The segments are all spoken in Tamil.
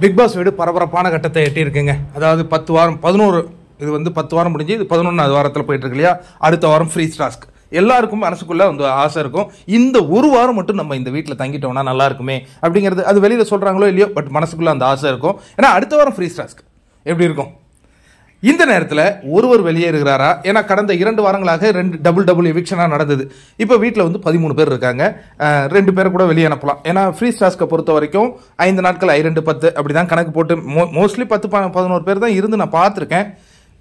பிக் பாஸ் வீடு பரபரப்பான கட்டத்தை எட்டியிருக்குங்க. அதாவது 10 வாரம் 11 இது வந்து 10 வாரம் முடிஞ்சு இது 11வது வாரத்தில் போயிட்டு இருக்கு இல்லையா. அடுத்த வாரம் ஃப்ரீ டாஸ்க். எல்லாருக்கும் மனசுக்குள்ள வந்து ஆசை இருக்கும், இந்த ஒரு வாரம் மட்டும் நம்ம இந்த வீட்டில் தங்கிட்டோம்னா நல்லா இருக்குமே அப்படிங்கிறது. அது வெளியில் சொல்கிறாங்களோ இல்லையோ, பட் மனசுக்குள்ள அந்த ஆசை இருக்கும். ஏன்னா அடுத்த வாரம் ஃப்ரீ டாஸ்க் எப்படி இருக்கும். இந்த நேரத்தில் ஒருவர் வெளியேறுகிறாரா? ஏன்னா கடந்த 2 வாரங்களாக 2 டபுள் எவிக்ஷனாக நடந்தது. இப்போ வீட்டில் வந்து 13 பேர் இருக்காங்க. 2 பேரை கூட வெளியே அனுப்பலாம். ஏன்னா ஃப்ரீ டாஸ்க்கை பொறுத்த வரைக்கும் 5 நாட்கள் 2 10 அப்படி தான் கணக்கு போட்டு மோஸ்ட்லி 10-11 பேர் தான் இருந்து நான் பார்த்துருக்கேன்.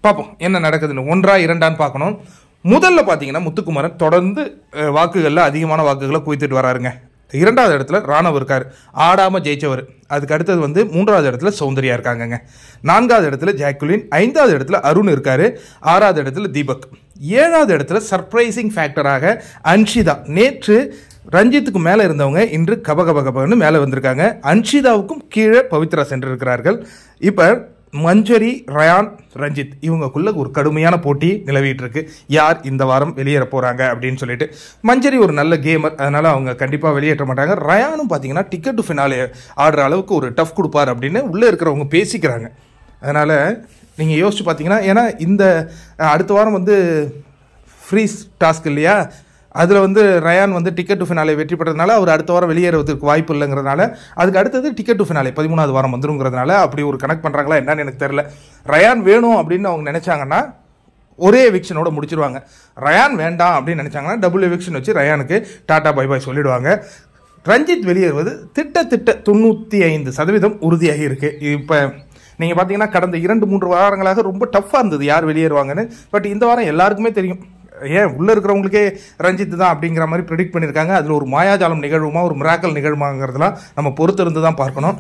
பார்ப்போம் என்ன நடக்குதுன்னு. 1ஆ 2ஆன்னு பார்க்கணும். முதல்ல பார்த்தீங்கன்னா முத்துக்குமரன் தொடர்ந்து வாக்குகளில் அதிகமான வாக்குகளை குவித்துட்டு வராருங்க. 2வது இடத்துல ராணவ் இருக்கார், ஆடாமல் ஜெயிச்சவர். அதுக்கு அடுத்தது வந்து 3வது இடத்துல சௌந்தர்யா இருக்காங்கங்க. 4வது இடத்துல ஜாக்குலின், 5வது இடத்துல அருண் இருக்காரு, 6வது இடத்துல தீபக், 7வது இடத்துல சர்ப்ரைசிங் ஃபேக்டராக அன்ஷிதா. நேற்று ரஞ்சித்துக்கு மேலே இருந்தவங்க இன்று கபகபகபன்னு மேலே வந்திருக்காங்க. அன்ஷிதாவுக்கும் கீழே பவித்ரா சென்றிருக்கிறார்கள். இப்போ மஞ்சரி, ரயான், ரஞ்சித் இவங்களுக்குள்ள ஒரு கடுமையான போட்டி நிலவிட்டு இருக்கு. யார் இந்த வாரம் வெளியேற போறாங்க அப்படின்னு சொல்லிட்டு. மஞ்சரி ஒரு நல்ல கேமர், அதனால அவங்க கண்டிப்பாக வெளியேற்ற மாட்டாங்க. ரயானும் பார்த்தீங்கன்னா டிக்கெட் டு ஃபினாலே ஆடுற அளவுக்கு ஒரு டஃப் கொடுப்பார் அப்படின்னு உள்ளே இருக்கிறவங்க பேசிக்கிறாங்க. அதனால நீங்கள் யோசிச்சு பார்த்தீங்கன்னா, ஏன்னா இந்த அடுத்த வாரம் வந்து ஃப்ரீ டாஸ்க் இல்லையா, அதில் வந்து ரயான் வந்து டிக்கெட் டு ஃபினாலே வெற்றி பெற்றதுனால அவர் அடுத்த வாரம் வெளியேறுவதற்கு வாய்ப்பு இல்லைங்கிறதுனால அதுக்கு அடுத்தது டிக்கெட் டு ஃபினாலே 13வது வாரம் வந்துருங்கிறதுனால அப்படி ஒரு கனெக்ட் பண்ணுறாங்களா என்னன்னு எனக்கு தெரியல. ரயான் வேணும் அப்படின்னு அவங்க நினச்சாங்கன்னா ஒரே எவிக்ஷனோட முடிச்சிருவாங்க. ரயான் வேண்டாம் அப்படின்னு நினச்சாங்கன்னா டபுள் எவிக்ஷன் வச்சு ரயானுக்கு டாடா பை பாய் சொல்லிடுவாங்க. ரஞ்சித் வெளியேறுவது திட்ட 95% உறுதியாகி இருக்கு. இப்போ நீங்கள் பார்த்தீங்கன்னா கடந்த 2-3 வாரங்களாக ரொம்ப டஃப்பாக இருந்தது யார் வெளியேறுவாங்கன்னு. பட் இந்த வாரம் எல்லாருக்குமே தெரியும், ஏன் உள்ளே இருக்கிறவங்களுக்கே ரஞ்சித் தான் அப்படிங்கிற மாதிரி ப்ரெடிக்ட் பண்ணியிருக்காங்க. அதில் ஒரு மாயாஜாலம் நிகழ்வுமா ஒரு மிராக்கல் நிகழ்வுமாங்கிறதுலாம் நம்ம பொறுத்திருந்து தான் பார்க்கணும்.